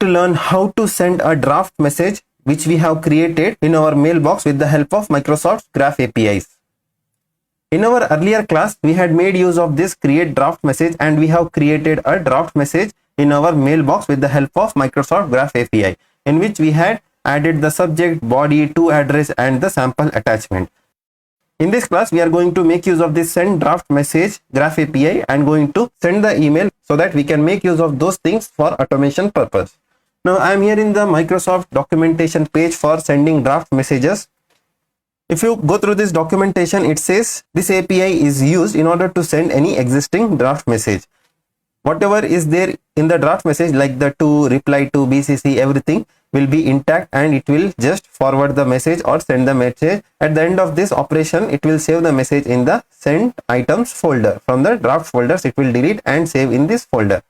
to learn how to send a draft message which we have created in our mailbox with the help of Microsoft Graph APIs. In our earlier class, we had made use of this create draft message, and we have created a draft message in our mailbox with the help of Microsoft Graph API, in which we had added the subject, body, to address and the sample attachment. In this class, we are going to make use of this send draft message Graph API and going to send the email so that we can make use of those things for automation purpose. Now I am here in the Microsoft documentation page for sending draft messages. If you go through this documentation, it says this API is used in order to send any existing draft message. Whatever is there in the draft message, like the to, reply to, BCC, everything will be intact, and it will just forward the message or send the message. At the end of this operation, it will save the message in the sent items folder. From the draft folders, it will delete and save in this folder.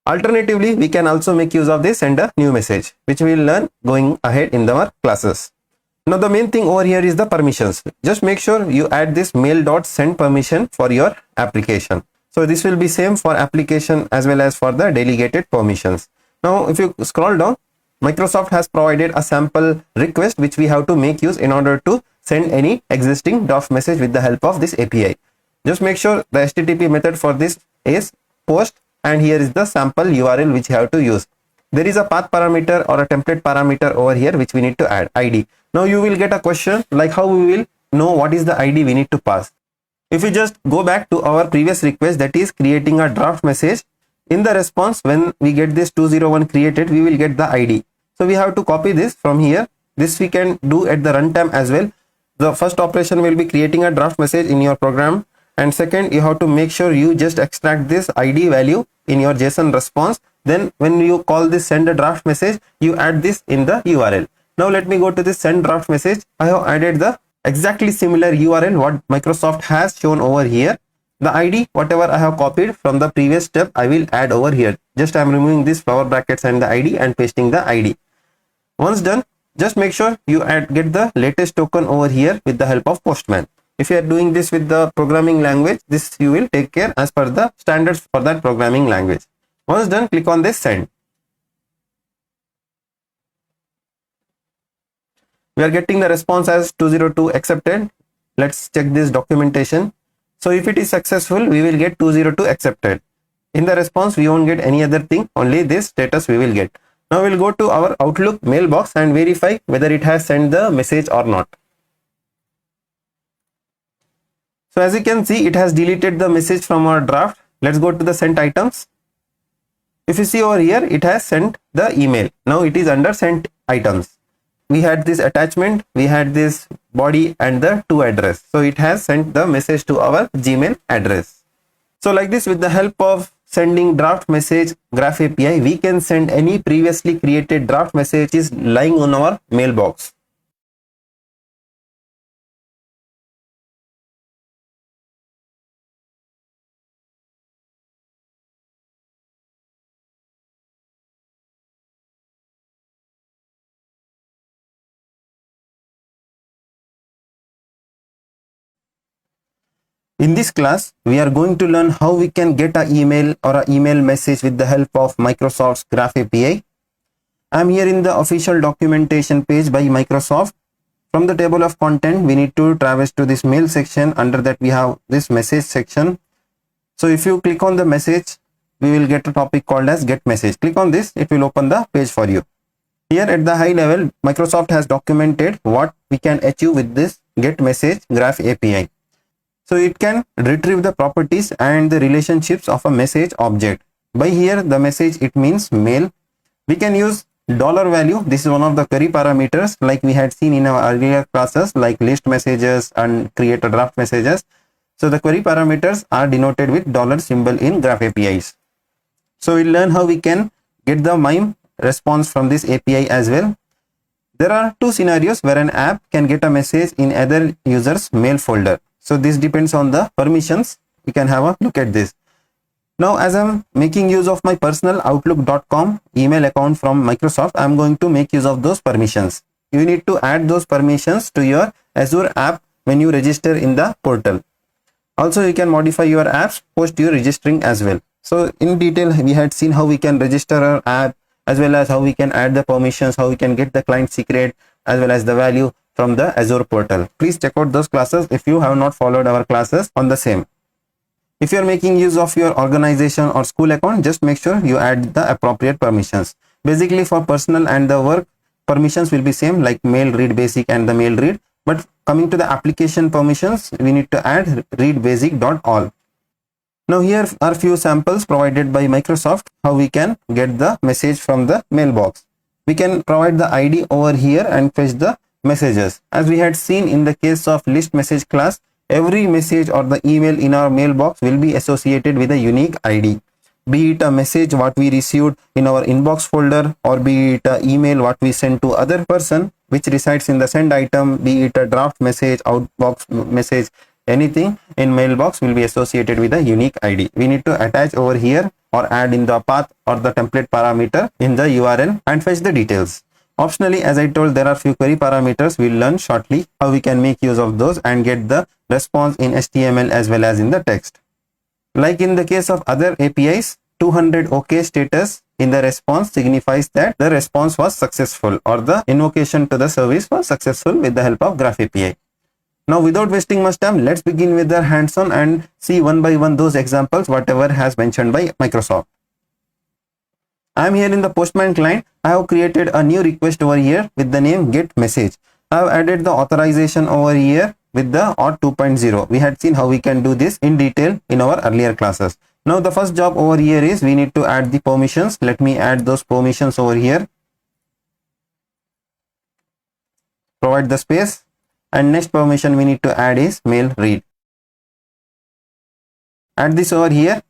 Alternatively, we can also make use of this send a new message, which we will learn going ahead in our classes. Now the main thing over here is the permissions. Just make sure you add this mail.send permission for your application. So this will be same for application as well as for the delegated permissions. Now if you scroll down, Microsoft has provided a sample request which we have to make use in order to send any existing draft message with the help of this API. Just make sure the HTTP method for this is post, and here is the sample URL which you have to use. There is a path parameter or a template parameter over here which we need to add, ID. Now you will get a question like how we will know what is the ID we need to pass. If we just go back to our previous request, that is creating a draft message, in the response when we get this 201 created, we will get the ID. So we have to copy this from here. This we can do at the runtime as well. The first operation will be creating a draft message in your program, and second you have to make sure you just extract this ID value in your JSON response. Then when you call this send a draft message, you add this in the URL. Now let me go to this send draft message. I have added the exactly similar URL what Microsoft has shown over here. The ID whatever I have copied from the previous step, I will add over here. Just I am removing this flower brackets and the ID and pasting the ID. Once done, just make sure you get the latest token over here with the help of Postman. If you are doing this with the programming language, this you will take care as per the standards for that programming language. Once done, click on this send. We are getting the response as 202 accepted. Let's check this documentation. So if it is successful, we will get 202 accepted. In the response, we won't get any other thing, only this status we will get. Now we'll go to our Outlook mailbox and verify whether it has sent the message or not. So as you can see, it has deleted the message from our draft. Let's go to the sent items. If you see over here, it has sent the email. Now it is under sent items. We had this attachment, we had this body and the to address. So it has sent the message to our Gmail address. So like this, with the help of sending draft message Graph API, we can send any previously created draft messages lying on our mailbox. In this class, we are going to learn how we can get an email or an email message with the help of Microsoft's Graph API. I am here in the official documentation page by Microsoft. From the table of content, we need to traverse to this mail section. Under that, we have this message section. So if you click on the message, we will get a topic called as get message. Click on this, it will open the page for you. Here at the high level, Microsoft has documented what we can achieve with this get message Graph API. So it can retrieve the properties and the relationships of a message object. By here, the message, it means mail. We can use $value. This is one of the query parameters like we had seen in our earlier classes, like list messages and create a draft messages. So the query parameters are denoted with $symbol in Graph APIs. So we'll learn how we can get the MIME response from this API as well. There are two scenarios where an app can get a message in other user's mail folder. So this depends on the permissions. We can have a look at this. Now as I'm making use of my personal outlook.com email account from Microsoft, I'm going to make use of those permissions. You need to add those permissions to your Azure app when you register in the portal. Also you can modify your apps post your registering as well. So in detail, we had seen how we can register our app, as well as how we can add the permissions, how we can get the client secret, as well as the value from the Azure portal. Please check out those classes if you have not followed our classes on the same. If you are making use of your organization or school account, just make sure you add the appropriate permissions. Basically, for personal and the work, permissions will be same like mail read basic and the mail read. But coming to the application permissions, we need to add read basic.all. Now here are few samples provided by Microsoft how we can get the message from the mailbox. We can provide the ID over here and fetch the messages. As we had seen in the case of list message class, every message or the email in our mailbox will be associated with a unique ID. Be it a message what we received in our inbox folder, or be it an email what we send to other person which resides in the send item, be it a draft message, outbox message, anything in mailbox will be associated with a unique ID. We need to attach over here or add in the path or the template parameter in the URL and fetch the details. Optionally, as I told, there are few query parameters. We'll learn shortly how we can make use of those and get the response in HTML as well as in the text. Like in the case of other APIs, 200 OK status in the response signifies that the response was successful or the invocation to the service was successful with the help of Graph API. Now, without wasting much time, let's begin with the hands-on and see one by one those examples, whatever has mentioned by Microsoft. I am here in the Postman client. I have created a new request over here with the name get message. I have added the authorization over here with the auth 2.0. We had seen how we can do this in detail in our earlier classes. Now the first job over here is we need to add the permissions. Let me add those permissions over here. Provide the space, and next permission we need to add is mail read. Add this over here.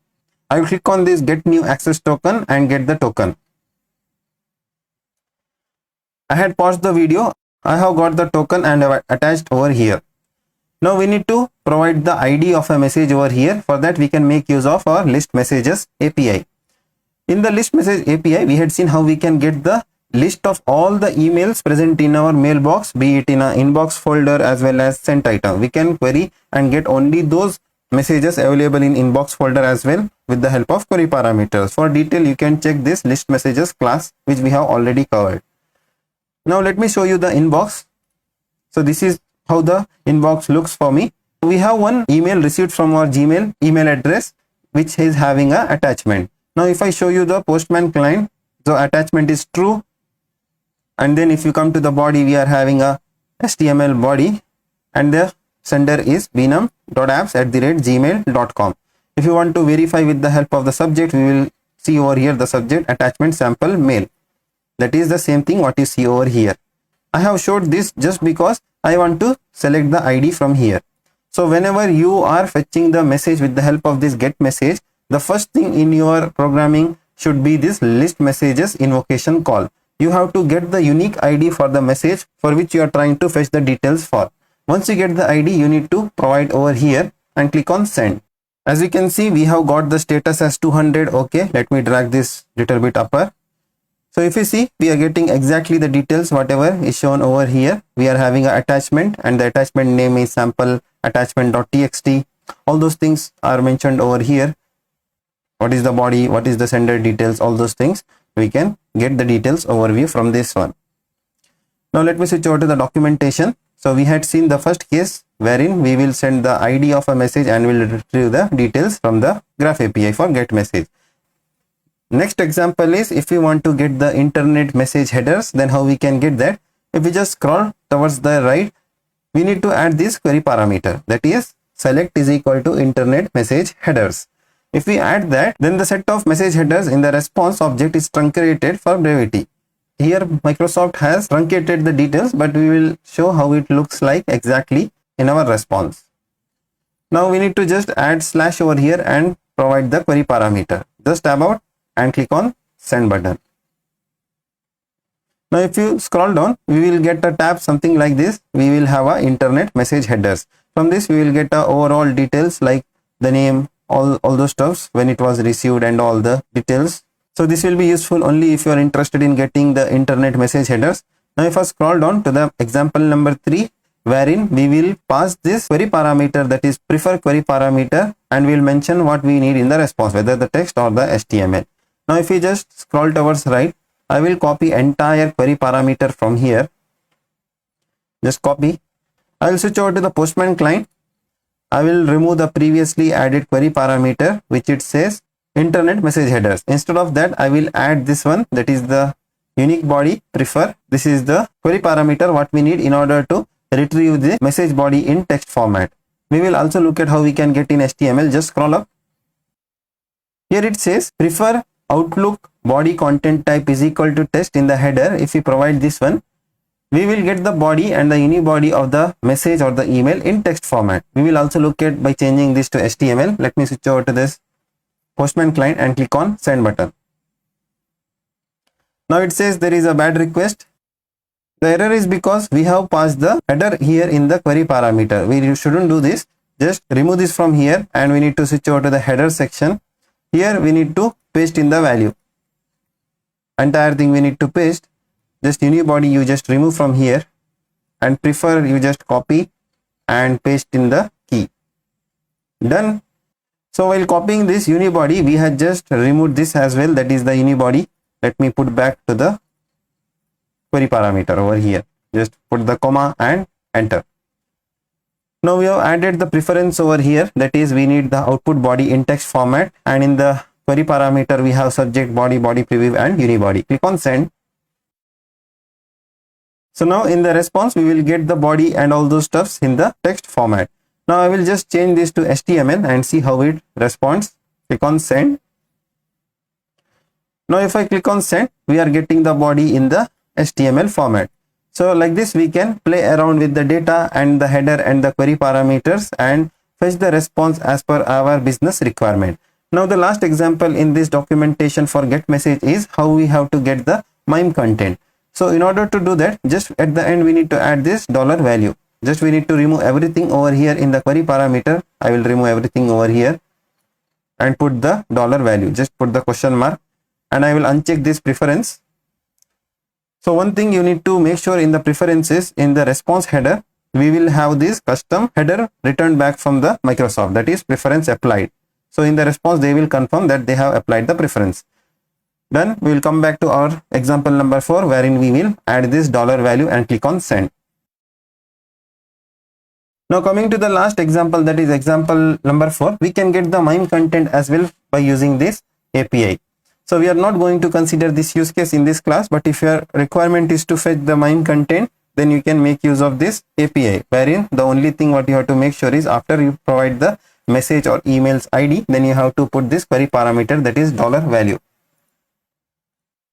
I will click on this get new access token and get the token. I had paused the video. I have got the token and have attached over here. Now we need to provide the ID of a message over here. For that we can make use of our list messages API. In the list message API, we had seen how we can get the list of all the emails present in our mailbox, be it in an inbox folder as well as sent item. We can query and get only those messages available in inbox folder as well with the help of query parameters. For detail, you can check this list messages class which we have already covered. Now let me show you the inbox. So this is how the inbox looks for me. We have one email received from our Gmail email address which is having a attachment. Now if I show you the Postman client, the attachment is true, and then if you come to the body, we are having a HTML body and the sender is beenam.apps@gmail.com. If you want to verify with the help of the subject, we will see over here the subject attachment sample mail. That is the same thing what you see over here. I have showed this just because I want to select the ID from here. So whenever you are fetching the message with the help of this get message, the first thing in your programming should be this list messages invocation call. You have to get the unique ID for the message for which you are trying to fetch the details for. Once you get the ID, you need to provide over here and click on send. As you can see, we have got the status as 200 OK. Let me drag this little bit upper. So if you see, we are getting exactly the details whatever is shown over here. We are having an attachment and the attachment name is sample attachment.txt. All those things are mentioned over here. What is the body, what is the sender details, all those things. We can get the details overview from this one. Now let me switch over to the documentation. So we had seen the first case wherein we will send the ID of a message and will retrieve the details from the Graph API for get message. Next example is if we want to get the internet message headers, then how we can get that. If we just scroll towards the right, we need to add this query parameter, that is select is equal to internet message headers. If we add that, then the set of message headers in the response object is truncated for brevity. Here Microsoft has truncated the details, but we will show how it looks like exactly in our response. Now we need to just add slash over here and provide the query parameter. Just tab out and click on send button. Now if you scroll down, we will get a tab something like this. We will have a internet message headers. From this we will get a overall details like the name, all those stuffs, when it was received and all the details. So this will be useful only if you are interested in getting the internet message headers. Now if I scroll down to the example number 3, wherein we will pass this query parameter, that is prefer query parameter, and we will mention what we need in the response, whether the text or the HTML. Now if we just scroll towards right, I will copy entire query parameter from here. Just copy. I will switch over to the Postman client. I will remove the previously added query parameter, which it says internet message headers. Instead of that, I will add this one, that is the unique body prefer. This is the query parameter what we need in order to retrieve the message body in text format. We will also look at how we can get in HTML. Just scroll up. Here it says prefer Outlook body content type is equal to text in the header. If we provide this one, we will get the body and the unibody of the message or the email in text format. We will also look at by changing this to HTML. Let me switch over to this Postman client and click on send button. Now it says there is a bad request. The error is because we have passed the header here in the query parameter. We shouldn't do this. Just remove this from here and we need to switch over to the header section. Here we need to paste in the value. Entire thing we need to paste. Just unibody you just remove from here, and prefer you just copy and paste in the key. Done. So while copying this unibody, we had just removed this as well, that is the unibody. Let me put back to the query parameter over here. Just put the comma and enter. Now we have added the preference over here, that is we need the output body in text format, and in the query parameter we have subject, body, body preview and unibody. Click on send. So now in the response we will get the body and all those stuffs in the text format. Now I will just change this to HTML and see how it responds. Click on send. Now if I click on send, we are getting the body in the HTML format. So like this we can play around with the data and the header and the query parameters and fetch the response as per our business requirement. Now the last example in this documentation for get message is how we have to get the MIME content. So in order to do that, just at the end we need to add this $value. Just we need to remove everything over here in the query parameter. I will remove everything over here and put the $value. Just put the question mark and I will uncheck this preference. So one thing you need to make sure in the preferences, in the response header, we will have this custom header returned back from the Microsoft, that is preference applied. So in the response they will confirm that they have applied the preference. Then we will come back to our example number 4, wherein we will add this $value and click on send. Now coming to the last example, that is example number 4, we can get the MIME content as well by using this API. So we are not going to consider this use case in this class, but if your requirement is to fetch the MIME content, then you can make use of this API, wherein the only thing what you have to make sure is after you provide the message or email's ID, then you have to put this query parameter, that is $value.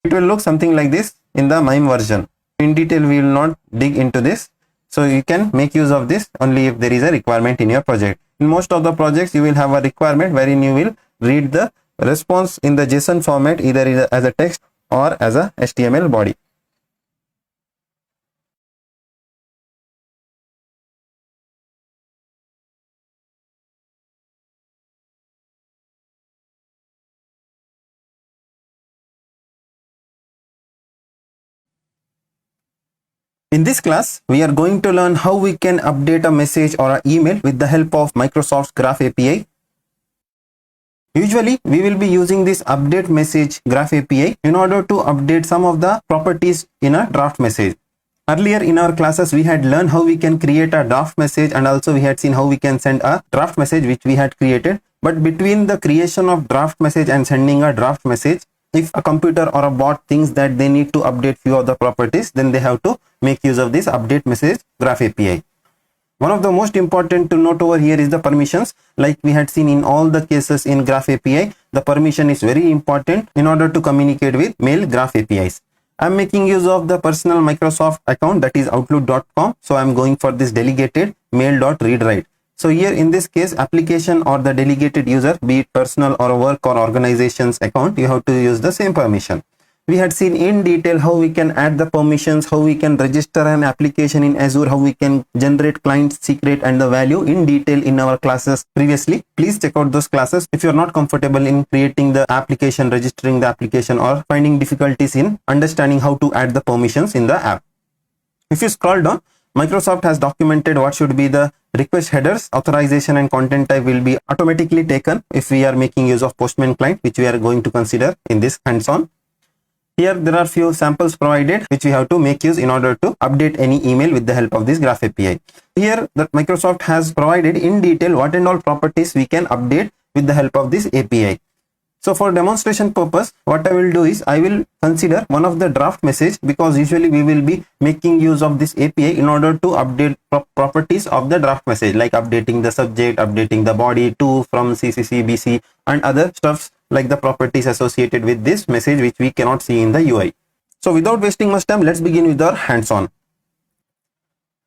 It will look something like this in the MIME version. In detail we will not dig into this. So you can make use of this only if there is a requirement in your project. In most of the projects you will have a requirement wherein you will read the response in the JSON format, either as a text or as a HTML body. In this class, we are going to learn how we can update a message or an email with the help of Microsoft's Graph API. Usually, we will be using this update message Graph API in order to update some of the properties in a draft message. Earlier in our classes, we had learned how we can create a draft message, and also we had seen how we can send a draft message which we had created. But between the creation of draft message and sending a draft message, if a computer or a bot thinks that they need to update few of the properties, then they have to make use of this update message Graph API. One of the most important to note over here is the permissions. Like we had seen in all the cases in Graph API, the permission is very important in order to communicate with mail Graph APIs. I'm making use of the personal Microsoft account, that is outlook.com. So I'm going for this delegated mail.readwrite. So here in this case, application or the delegated user, be it personal or a work or organization's account, you have to use the same permission. We had seen in detail how we can add the permissions, how we can register an application in Azure, how we can generate client secret and the value in detail in our classes previously. Please check out those classes if you're not comfortable in creating the application, registering the application, or finding difficulties in understanding how to add the permissions in the app. If you scroll down, Microsoft has documented what should be the request headers, authorization and content type will be automatically taken if we are making use of Postman client, which we are going to consider in this hands-on. Here there are few samples provided which we have to make use in order to update any email with the help of this Graph API. Here the Microsoft has provided in detail what and all properties we can update with the help of this API. So for demonstration purpose, what I will do is I will consider one of the draft message, because usually we will be making use of this API in order to update properties of the draft message, like updating the subject, updating the body to, from, CCC, BC, and other stuffs like the properties associated with this message which we cannot see in the UI. So without wasting much time, let's begin with our hands-on.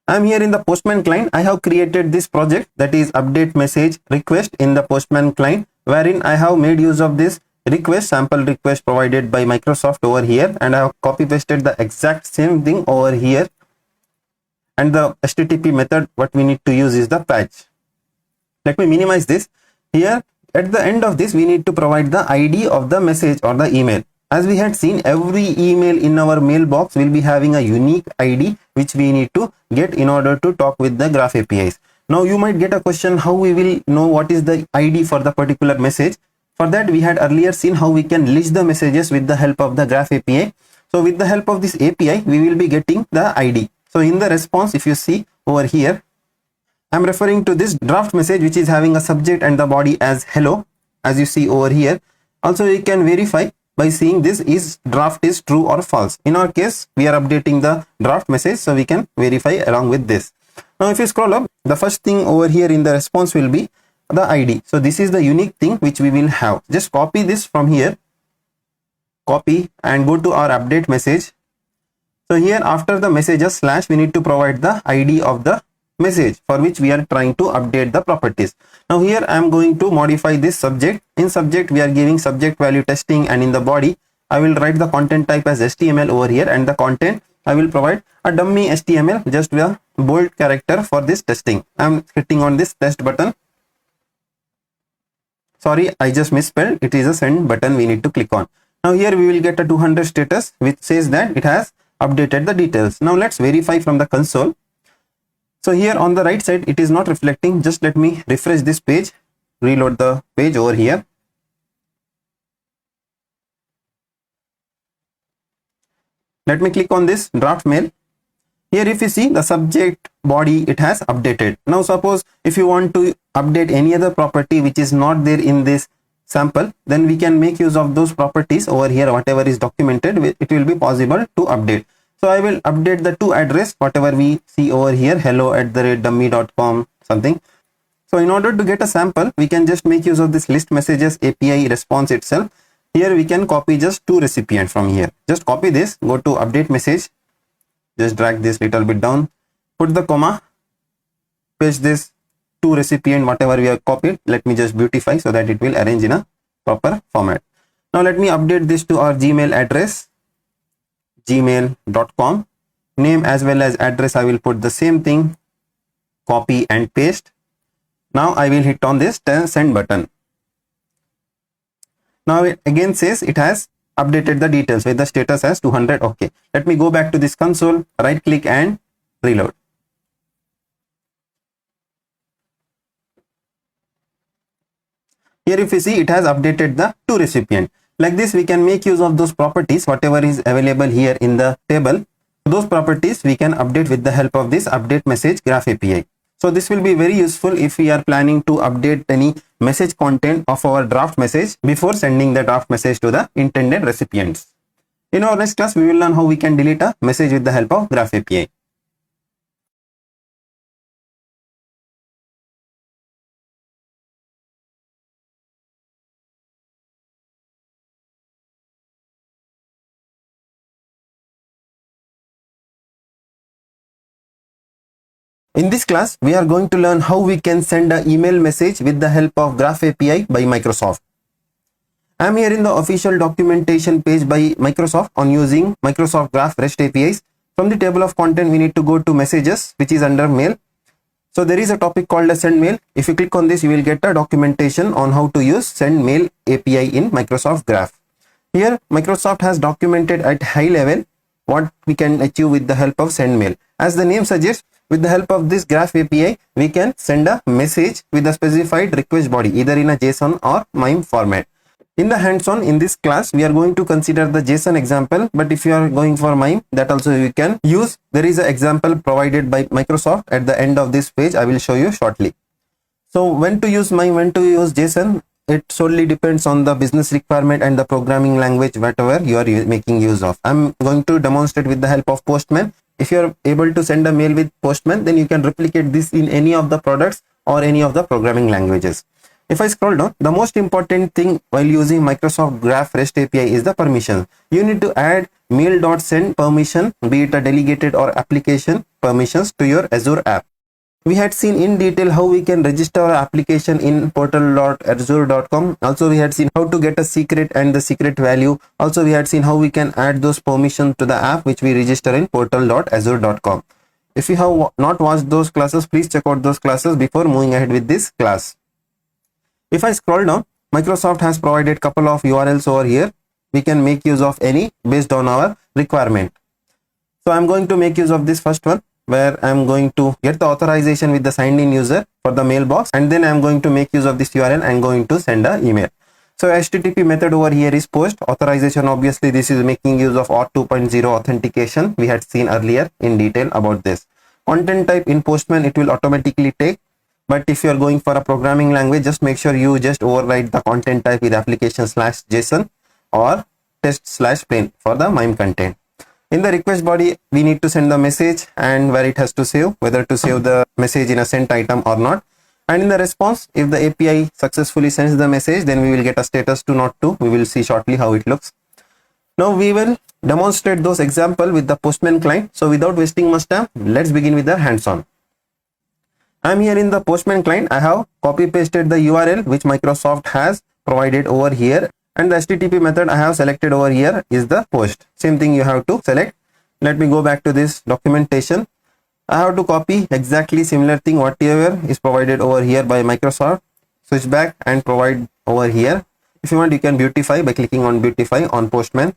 I am here in the Postman client. I have created this project, that is update message request in the Postman client, wherein I have made use of this request, sample request provided by Microsoft over here, and I have copy pasted the exact same thing over here. And the HTTP method what we need to use is the patch. Let me minimize this. Here at the end of this, we need to provide the ID of the message or the email. As we had seen, every email in our mailbox will be having a unique ID which we need to get in order to talk with the Graph APIs. Now you might get a question, how we will know what is the ID for the particular message. For that, we had earlier seen how we can list the messages with the help of the Graph API. So with the help of this API, we will be getting the ID. So in the response, if you see over here, I'm referring to this draft message which is having a subject and the body as hello, as you see over here. Also, you can verify by seeing this is draft is true or false. In our case, we are updating the draft message, so we can verify along with this. Now if you scroll up, the first thing over here in the response will be the ID. So this is the unique thing which we will have. Just copy this from here, copy, and go to our update message. So here after the messages slash, we need to provide the ID of the message for which we are trying to update the properties. Now here I am going to modify this subject. In subject, we are giving subject value testing, and in the body I will write the content type as HTML over here, and the content I will provide a dummy HTML, just a bold character for this testing. I am hitting on this test button. Sorry, I just misspelled. It is a send button we need to click on. Now here we will get a 200 status which says that it has updated the details. Now let's verify from the console. So here on the right side, it is not reflecting. Just let me refresh this page, reload the page over here. Let me click on this draft mail. Here if you see the subject body, it has updated. Now suppose if you want to update any other property which is not there in this sample, then we can make use of those properties over here. Whatever is documented, it will be possible to update. So I will update the to address, whatever we see over here, hello@dummy.com something. So in order to get a sample, we can just make use of this list messages API response itself. Here we can copy just two recipient from here. Just copy this, go to update message, just drag this little bit down, put the comma, paste this to recipient, whatever we have copied. Let me just beautify so that it will arrange in a proper format. Now let me update this to our Gmail address, gmail.com. Name as well as address, I will put the same thing, copy and paste. Now I will hit on this send button. Now it again says it has updated the details with the status as 200. Okay, let me go back to this console, right click and reload. Here if you see, it has updated the to recipient. Like this, we can make use of those properties, whatever is available here in the table. Those properties we can update with the help of this update message Graph API. So this will be very useful if we are planning to update any message content of our draft message before sending the draft message to the intended recipients. In our next class, we will learn how we can delete a message with the help of Graph API. In this class, we are going to learn how we can send an email message with the help of Graph API by Microsoft. I am here in the official documentation page by Microsoft on using Microsoft Graph REST APIs. From the table of content, we need to go to messages, which is under mail. So there is a topic called a send mail. If you click on this, you will get a documentation on how to use send mail API in Microsoft Graph. Here, Microsoft has documented at high level what we can achieve with the help of send mail. As the name suggests, with the help of this Graph API, we can send a message with a specified request body, either in a JSON or MIME format. In the hands-on, in this class, we are going to consider the JSON example, but if you are going for MIME, that also you can use. There is an example provided by Microsoft at the end of this page. I will show you shortly. So when to use MIME, when to use JSON, it solely depends on the business requirement and the programming language, whatever you are making use of. I'm going to demonstrate with the help of Postman. If you are able to send a mail with Postman, then you can replicate this in any of the products or any of the programming languages. If I scroll down, the most important thing while using Microsoft Graph REST API is the permission. You need to add mail.send permission, be it a delegated or application permissions to your Azure app. We had seen in detail how we can register our application in portal.azure.com. Also, we had seen how to get a secret and the secret value. Also, we had seen how we can add those permissions to the app which we register in portal.azure.com. If you have not watched those classes, please check out those classes before moving ahead with this class. If I scroll down, Microsoft has provided couple of URLs over here. We can make use of any based on our requirement. So I'm going to make use of this first one, where I'm going to get the authorization with the signed in user for the mailbox, and then I'm going to make use of this URL and going to send an email. So HTTP method over here is post authorization. Obviously, this is making use of auth 2.0 authentication. We had seen earlier in detail about this. Content type in Postman, it will automatically take. But if you are going for a programming language, just make sure you just override the content type with application/JSON or test/plain for the MIME content. In the request body, we need to send the message and where it has to save, whether to save the message in a sent item or not. And in the response, if the API successfully sends the message, then we will get a status to not to. We will see shortly how it looks. Now we will demonstrate those example with the Postman client. So without wasting much time, let's begin with the hands-on. I'm here in the Postman client. I have copy pasted the URL which Microsoft has provided over here, and the HTTP method I have selected over here is the post. Same thing you have to select. Let me go back to this documentation. I have to copy exactly similar thing whatever is provided over here by Microsoft. Switch back and provide over here. If you want, you can beautify by clicking on beautify on Postman.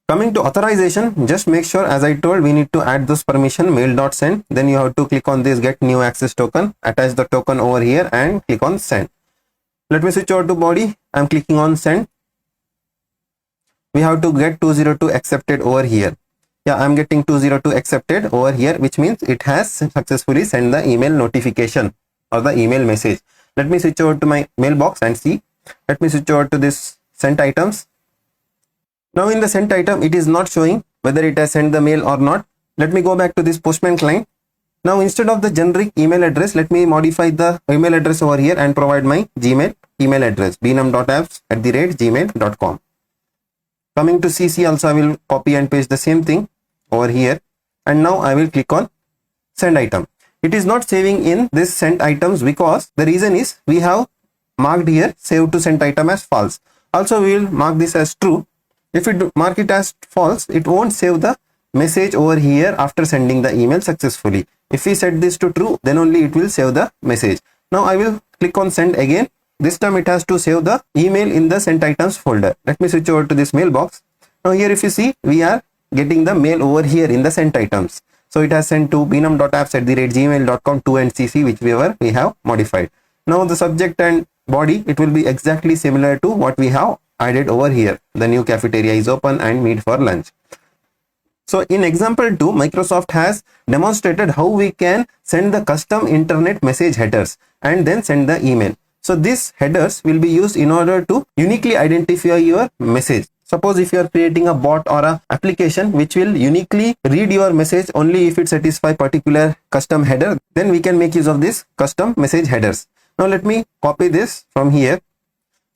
Coming to authorization, just make sure, as I told, we need to add this permission mail.send. Then you have to click on this get new access token, attach the token over here and click on send. Let me switch over to body. I'm clicking on send. We have to get 202 accepted over here. Yeah, I'm getting 202 accepted over here, which means it has successfully sent the email notification or the email message. Let me switch over to my mailbox and see. Let me switch over to this sent items. Now in the sent item, it is not showing whether it has sent the mail or not. Let me go back to this Postman client. Now instead of the generic email address, let me modify the email address over here and provide my Gmail email address, bnum.apps@gmail.com. Coming to CC, also I will copy and paste the same thing over here, and now I will click on send item. It is not saving in this sent items because the reason is we have marked here save to sent item as false. Also we will mark this as true. If we mark it as false, it won't save the message over here after sending the email successfully. If we set this to true, then only it will save the message. Now I will click on send again. This time it has to save the email in the sent items folder. Let me switch over to this mailbox. Now here if you see, we are getting the mail over here in the sent items. So it has sent to bnum.apps@gmail.com to and CC, whichever we have modified. Now the subject and body, it will be exactly similar to what we have added over here. The new cafeteria is open and meet for lunch. So in example 2, Microsoft has demonstrated how we can send the custom internet message headers and then send the email. So these headers will be used in order to uniquely identify your message. Suppose if you are creating a bot or a application which will uniquely read your message only if it satisfies particular custom header, then we can make use of this custom message headers. Now let me copy this from here.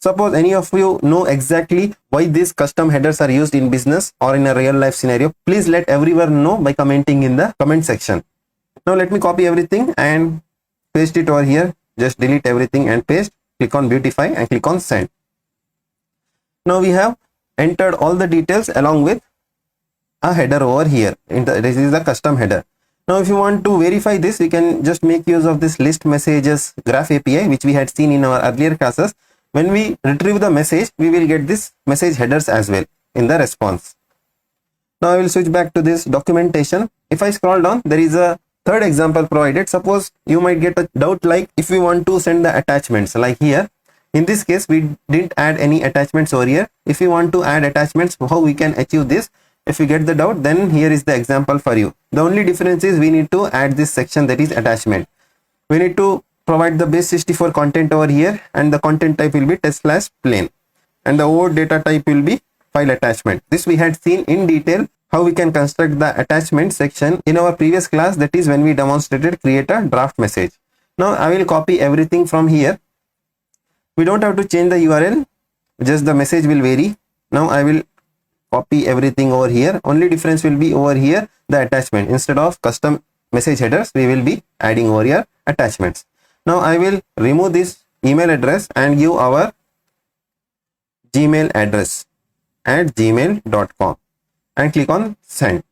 Suppose any of you know exactly why these custom headers are used in business or in a real life scenario, please let everyone know by commenting in the comment section. Now let me copy everything and paste it over here. Just delete everything and paste. Click on beautify and click on send. Now we have entered all the details along with a header over here. This is the custom header. Now if you want to verify this, you can just make use of this list messages graph API which we had seen in our earlier classes. When we retrieve the message, we will get this message headers as well in the response. Now I will switch back to this documentation. If I scroll down, there is a third example provided. Suppose you might get a doubt like if we want to send the attachments like here, In this case, we didn't add any attachments over here. If you want to add attachments, how we can achieve this? If you get the doubt, then here is the example for you. The only difference is we need to add this section, that is attachment. We need to provide the base64 content over here, and the content type will be test/plain, and the OAuth data type will be file attachment. This we had seen in detail how we can construct the attachment section in our previous class, that is when we demonstrated create a draft message. Now I will copy everything from here. We don't have to change the URL, just the message will vary. Now I will copy everything over here. Only difference will be over here the attachment. Instead of custom message headers, we will be adding over here attachments. Now I will remove this email address and give our Gmail address at gmail.com and click on send.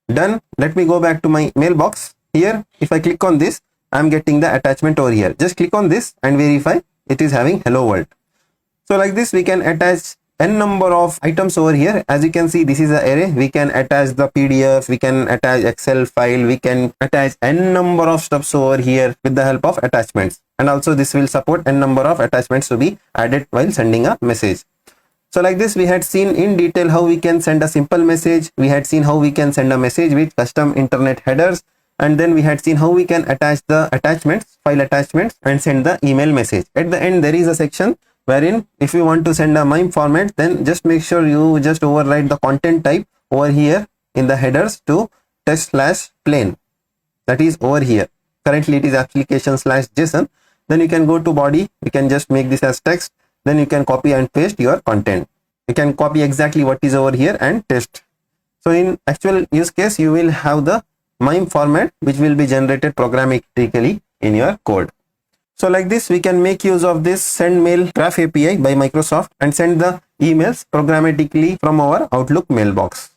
Done. Let me go back to my mailbox. Here, if I click on this, I am getting the attachment over here. Just click on this and verify it is having hello world. So like this, we can attach n number of items over here. As you can see, this is an array. We can attach the PDF, we can attach Excel file, we can attach n number of stuffs over here with the help of attachments. And also this will support n number of attachments to be added while sending a message. So like this, we had seen in detail how we can send a simple message. We had seen how we can send a message with custom internet headers. And then we had seen how we can attach the attachments, file attachments, and send the email message. At the end, there is a section wherein if you want to send a MIME format, then just make sure you just override the content type over here in the headers to test/plain. That is over here. Currently it is application/JSON. Then you can go to body. You can just make this as text. Then you can copy and paste your content. You can copy exactly what is over here and paste. So in actual use case, you will have the MIME format which will be generated programmatically in your code. So like this, we can make use of this send mail graph API by Microsoft and send the emails programmatically from our Outlook mailbox.